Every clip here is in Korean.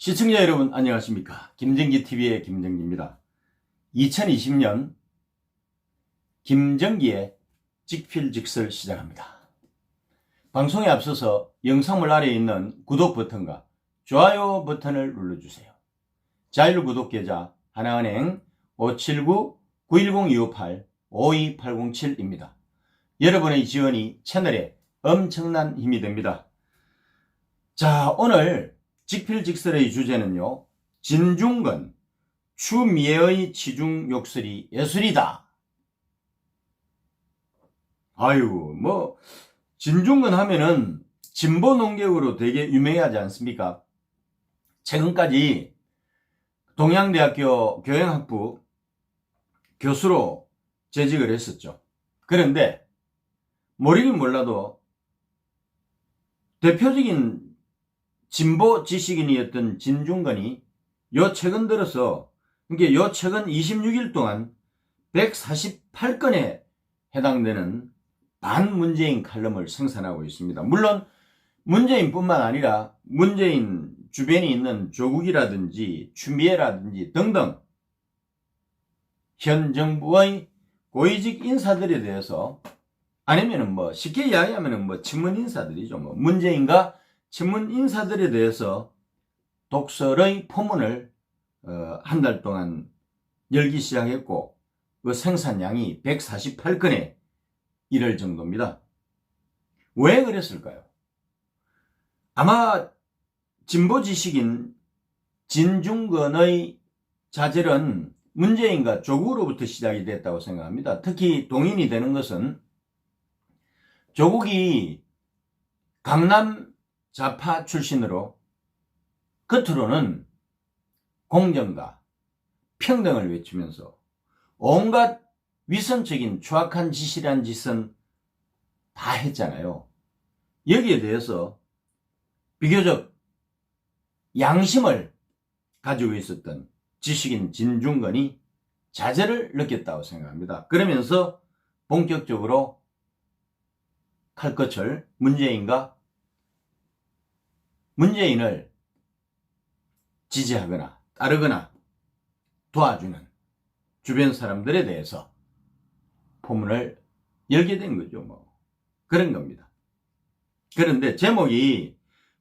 시청자 여러분 안녕하십니까. 김정기TV의 김정기입니다. 2020년 김정기의 직필직설 시작합니다. 방송에 앞서서 영상물 아래에 있는 구독 버튼과 좋아요 버튼을 눌러주세요. 자율 구독 계좌 하나은행 579-910-258-52807입니다. 여러분의 지원이 채널에 엄청난 힘이 됩니다. 자, 오늘 직필직설의 주제는요, 진중권 추미애의 치중욕설이 예술이다. 아유, 진중권 하면은 진보 논객으로 되게 유명하지 않습니까? 최근까지 동양대학교 교양학부 교수로 재직을 했었죠. 그런데 모르긴 몰라도 대표적인 진보 지식인이었던 진중권이 최근 들어서, 그러니까 최근 26일 동안 148건에 해당되는 반문재인 칼럼을 생산하고 있습니다. 물론 문재인뿐만 아니라 문재인 주변에 있는 조국이라든지 추미애라든지 등등 현 정부의 고위직 인사들에 대해서, 아니면은 쉽게 이야기하면은 친문 인사들이죠. 문재인과 친문 인사들에 대해서 독설의 포문을 한 달 동안 열기 시작했고, 그 생산량이 148건에 이를 정도입니다. 왜 그랬을까요? 아마 진보 지식인 진중권의 자질은 문재인과 조국으로부터 시작이 됐다고 생각합니다. 특히 동인이 되는 것은 조국이 강남 좌파 출신으로 겉으로는 공정과 평등을 외치면서 온갖 위선적인 추악한 짓이란 짓은 다 했잖아요. 여기에 대해서 비교적 양심을 가지고 있었던 지식인 진중권이 자제를 느꼈다고 생각합니다. 그러면서 본격적으로 칼끝을 문재인을 지지하거나 따르거나 도와주는 주변 사람들에 대해서 포문을 열게 된 거죠. 그런 겁니다. 그런데 제목이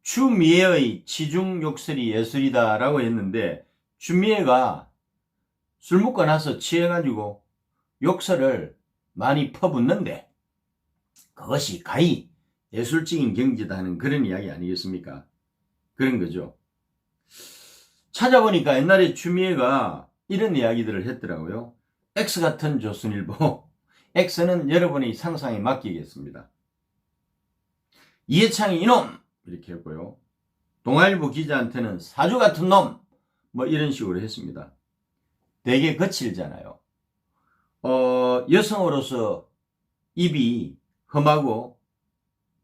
추미애의 치중욕설이 예술이다 라고 했는데, 추미애가 술 먹고 나서 취해가지고 욕설을 많이 퍼붓는데 그것이 가히 예술적인 경지다 하는 그런 이야기 아니겠습니까? 그런 거죠. 찾아보니까 옛날에 추미애가 이런 이야기들을 했더라고요. X 같은 조선일보, X는 여러분의 상상에 맡기겠습니다. 이해창이 이놈! 이렇게 했고요. 동아일보 기자한테는 사주 같은 놈! 이런 식으로 했습니다. 되게 거칠잖아요. 여성으로서 입이 험하고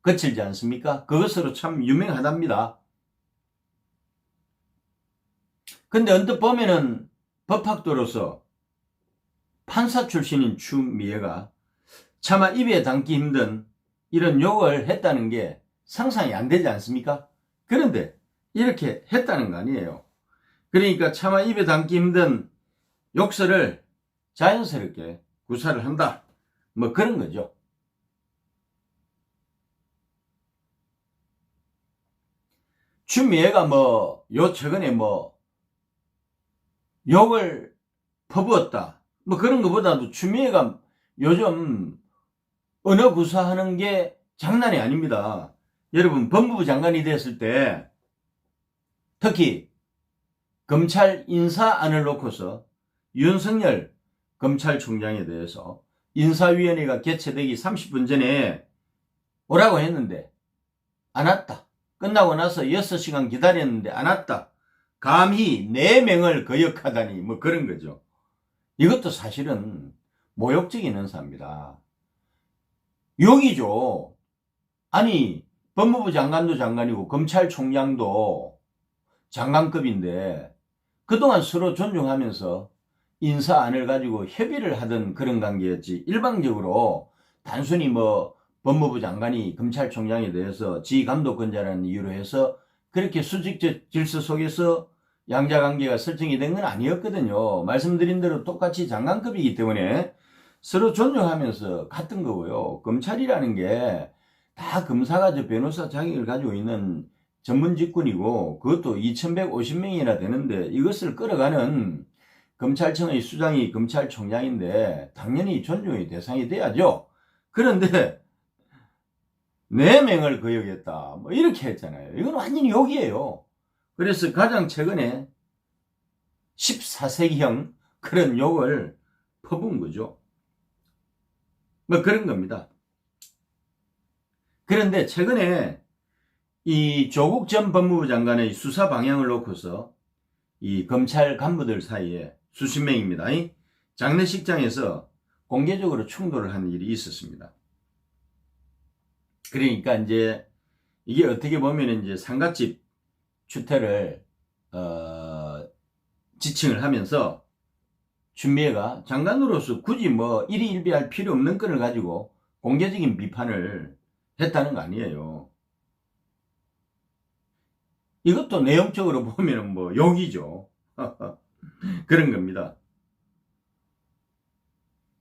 거칠지 않습니까? 그것으로 참 유명하답니다. 근데 언뜻 보면은 법학도로서 판사 출신인 추미애가 차마 입에 담기 힘든 이런 욕을 했다는 게 상상이 안 되지 않습니까? 그런데 이렇게 했다는 거 아니에요. 그러니까 차마 입에 담기 힘든 욕설을 자연스럽게 구사를 한다. 그런 거죠. 추미애가 최근에 욕을 퍼부었다. 그런 것보다도 추미애가 요즘 언어 구사하는 게 장난이 아닙니다. 여러분, 법무부 장관이 됐을 때 특히 검찰 인사안을 놓고서 윤석열 검찰총장에 대해서 인사위원회가 개최되기 30분 전에 오라고 했는데 안 왔다. 끝나고 나서 6시간 기다렸는데 안 왔다. 감히 4명을 거역하다니 그런 거죠. 이것도 사실은 모욕적인 언사입니다. 욕이죠. 아니, 법무부 장관도 장관이고 검찰총장도 장관급인데 그동안 서로 존중하면서 인사안을 가지고 협의를 하던 그런 관계였지, 일방적으로 단순히 법무부 장관이 검찰총장에 대해서 지휘감독권자라는 이유로 해서 그렇게 수직적 질서 속에서 양자관계가 설정이 된 건 아니었거든요. 말씀드린 대로 똑같이 장관급이기 때문에 서로 존중하면서 같은 거고요. 검찰이라는 게 다 검사가 변호사 자격을 가지고 있는 전문 직군이고, 그것도 2150명이나 되는데 이것을 끌어가는 검찰청의 수장이 검찰총장인데 당연히 존중의 대상이 돼야죠. 그런데 4명을 거역했다, 뭐 이렇게 했잖아요. 이건 완전히 욕이에요. 그래서 가장 최근에 14세기형 그런 욕을 퍼부은 거죠. 뭐 그런 겁니다. 그런데 최근에 이 조국 전 법무부 장관의 수사 방향을 놓고서 이 검찰 간부들 사이에 수십 명입니다. 장례식장에서 공개적으로 충돌을 하는 일이 있었습니다. 그러니까 이제 이게 어떻게 보면 이제 상갓집 추태를 지칭을 하면서 추미애가 장관으로서 굳이 뭐 일희일비할 필요 없는 건을 가지고 공개적인 비판을 했다는 거 아니에요. 이것도 내용적으로 보면 뭐 욕이죠. 그런 겁니다.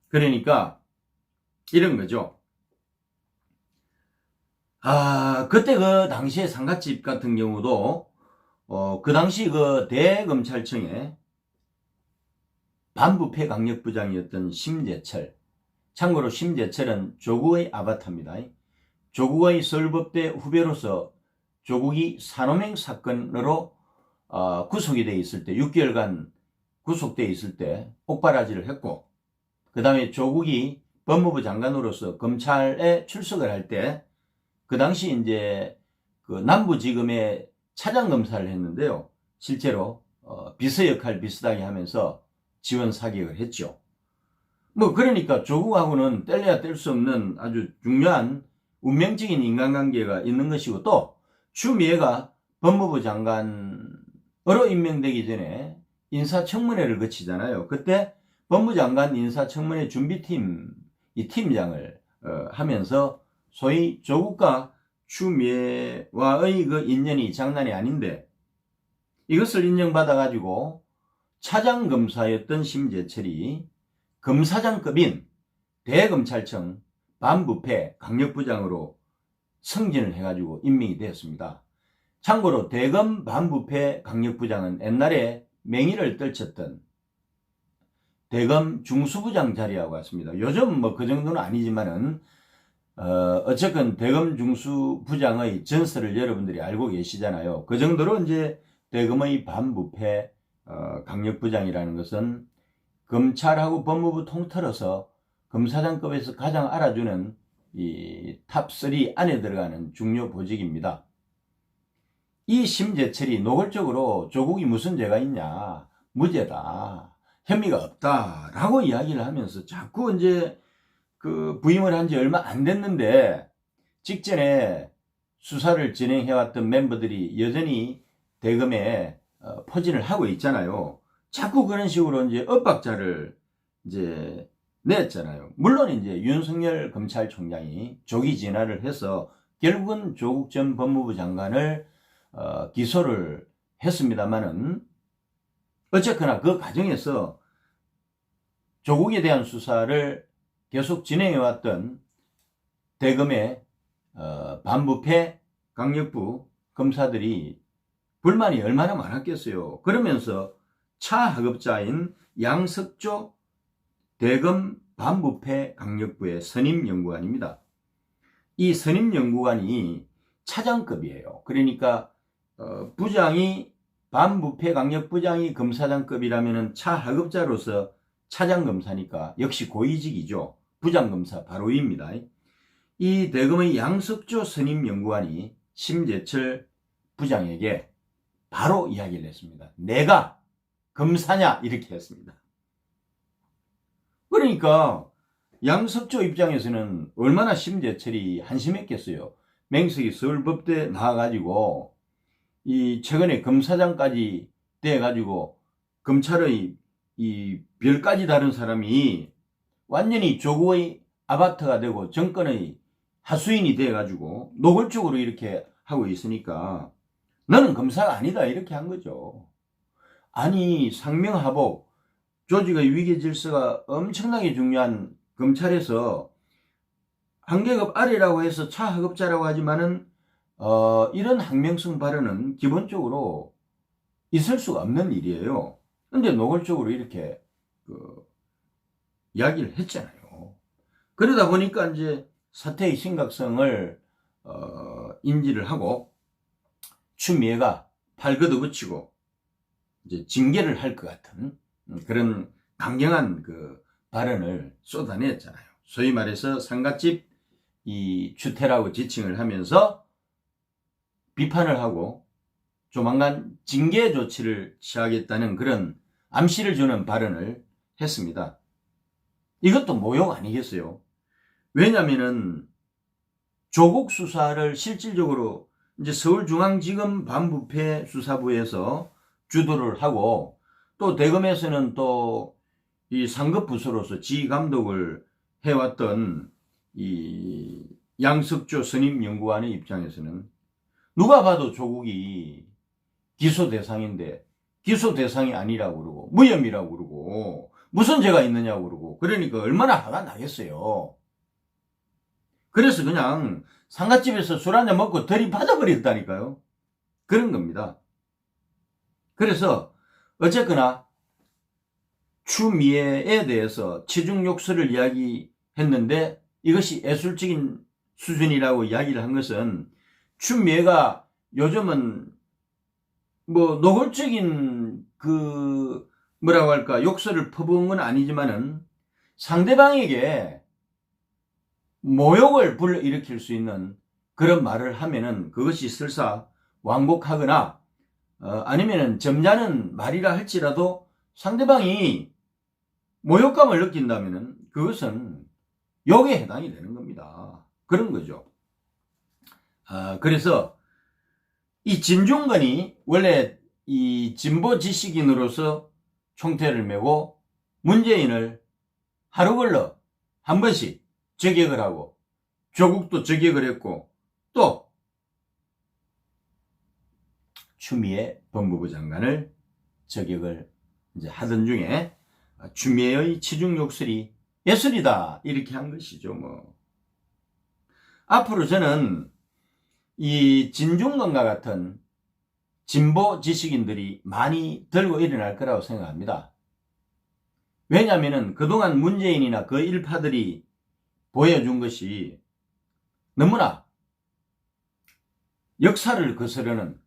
그러니까 이런 거죠. 그때 그 당시에 상갓집 같은 경우도 그 당시 그 대검찰청에 반부패 강력부장이었던 심재철, 참고로 심재철은 조국의 아바타입니다. 조국의 서울법대 후배로서 조국이 산호맹 사건으로 구속이 돼 있을 때 6개월간 구속돼 있을 때 옥바라지를 했고, 그 다음에 조국이 법무부 장관으로서 검찰에 출석을 할 때 그 당시 이제 그 남부지검에 차장검사를 했는데요. 실제로 비서 역할 비슷하게 하면서 지원 사격을 했죠. 뭐 그러니까 조국하고는 뗄래야 뗄 수 없는 아주 중요한 운명적인 인간관계가 있는 것이고, 또 추미애가 법무부 장관으로 임명되기 전에 인사청문회를 거치잖아요. 그때 법무장관 인사청문회 준비팀 이 팀장을 하면서 소위 조국과 추미애와의 그 인연이 장난이 아닌데, 이것을 인정받아 가지고 차장검사였던 심재철이 검사장급인 대검찰청 반부패 강력부장으로 승진을 해가지고 임명이 되었습니다. 참고로 대검 반부패 강력부장은 옛날에 맹위를 떨쳤던 대검 중수부장 자리하고 같습니다. 요즘 뭐 그 정도는 아니지만은 어쨌건 대검 중수부장의 전설을 여러분들이 알고 계시잖아요. 그 정도로 이제 대검의 반부패 강력부장이라는 것은 검찰하고 법무부 통틀어서 검사장급에서 가장 알아주는 이 탑3 안에 들어가는 중요 보직입니다. 이 심재철이 노골적으로 조국이 무슨 죄가 있냐, 무죄다, 혐의가 없다 라고 이야기를 하면서 자꾸 이제 그 부임을 한 지 얼마 안 됐는데 직전에 수사를 진행해왔던 멤버들이 여전히 대검에 포진을 하고 있잖아요. 자꾸 그런 식으로 이제 엇박자를 이제 냈잖아요. 물론 이제 윤석열 검찰총장이 조기 진화를 해서 결국은 조국 전 법무부 장관을 기소를 했습니다만은, 어쨌거나 그 과정에서 조국에 대한 수사를 계속 진행해왔던 대검의 반부패 강력부 검사들이 불만이 얼마나 많았겠어요. 그러면서 차하급자인 양석조 대검 반부패 강력부의 선임연구관입니다. 이 선임연구관이 차장급이에요. 그러니까 부장이 반부패 강력부장이 검사장급이라면 차하급자로서 차장검사니까 역시 고위직이죠. 부장검사 바로 위입니다. 이 대검의 양석조 선임연구관이 심재철 부장에게 바로 이야기를 했습니다. 내가 검사냐 이렇게 했습니다. 그러니까 양석조 입장에서는 얼마나 심재철이 한심했겠어요. 맹석이 서울법대 나와가지고 이 최근에 검사장까지 돼가지고 검찰의 이 별까지 다른 사람이 완전히 조국의 아바타가 되고 정권의 하수인이 돼가지고 노골적으로 이렇게 하고 있으니까 너는 검사가 아니다 이렇게 한 거죠. 아니 상명하복 조직의 위계 질서가 엄청나게 중요한 검찰에서 한계급 아래라고 해서 차하급자라고 하지만은 이런 항명성 발언은 기본적으로 있을 수가 없는 일이에요. 근데 노골적으로 이렇게 이야기를 했잖아요. 그러다 보니까 이제 사태의 심각성을 인지를 하고 추미애가 팔 걷어붙이고 이제 징계를 할 것 같은 그런 강경한 그 발언을 쏟아냈잖아요. 소위 말해서 상갓집 이 추태라고 지칭을 하면서 비판을 하고 조만간 징계 조치를 취하겠다는 그런 암시를 주는 발언을 했습니다. 이것도 모욕 아니겠어요? 왜냐면은 조국 수사를 실질적으로 이제 서울중앙지검 반부패 수사부에서 주도를 하고 또 대검에서는 또 이 상급 부서로서 지휘 감독을 해왔던 이 양석조 선임연구관의 입장에서는 누가 봐도 조국이 기소 대상인데 기소 대상이 아니라고 그러고 무혐의라고 그러고 무슨 죄가 있느냐고 그러고 그러니까 얼마나 화가 나겠어요. 그래서 그냥 상갓집에서 술 한잔 먹고 들이받아 버렸다니까요. 그런 겁니다. 그래서 어쨌거나 추미애에 대해서 치중 욕설을 이야기했는데 이것이 예술적인 수준이라고 이야기를 한 것은 추미애가 요즘은 뭐 노골적인 그 뭐라고 할까 욕설을 퍼부은 건 아니지만은 상대방에게 모욕을 불러일으킬 수 있는 그런 말을 하면은 그것이 설사 완곡하거나 아니면은 점잖은 말이라 할지라도 상대방이 모욕감을 느낀다면은 그것은 욕에 해당이 되는 겁니다. 그런 거죠. 그래서 이 진중권이 원래 이 진보 지식인으로서 총태를 메고 문재인을 하루 걸러 한 번씩 저격을 하고 조국도 저격을 했고 또 추미애 법무부 장관을 저격을 이제 하던 중에 추미애의 치중 욕설이 예술이다 이렇게 한 것이죠. 뭐 앞으로 저는 이 진중권과 같은 진보 지식인들이 많이 들고 일어날 거라고 생각합니다. 왜냐하면 그동안 문재인이나 그 일파들이 보여준 것이 너무나 역사를 거스르는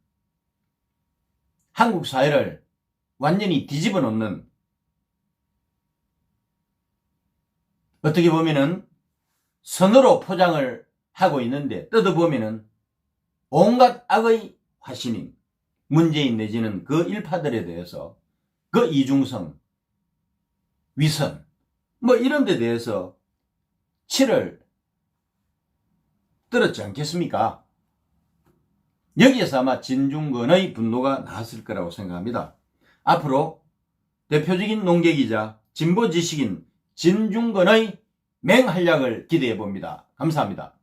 한국 사회를 완전히 뒤집어 놓는 어떻게 보면은 선으로 포장을 하고 있는데 뜯어보면은 온갖 악의 화신인 문재인 내지는 그 일파들에 대해서 그 이중성, 위선 뭐 이런 데 대해서 치를 들었지 않겠습니까? 여기에서 아마 진중권의 분노가 나왔을 거라고 생각합니다. 앞으로 대표적인 농객이자 진보 지식인 진중권의 맹활약을 기대해 봅니다. 감사합니다.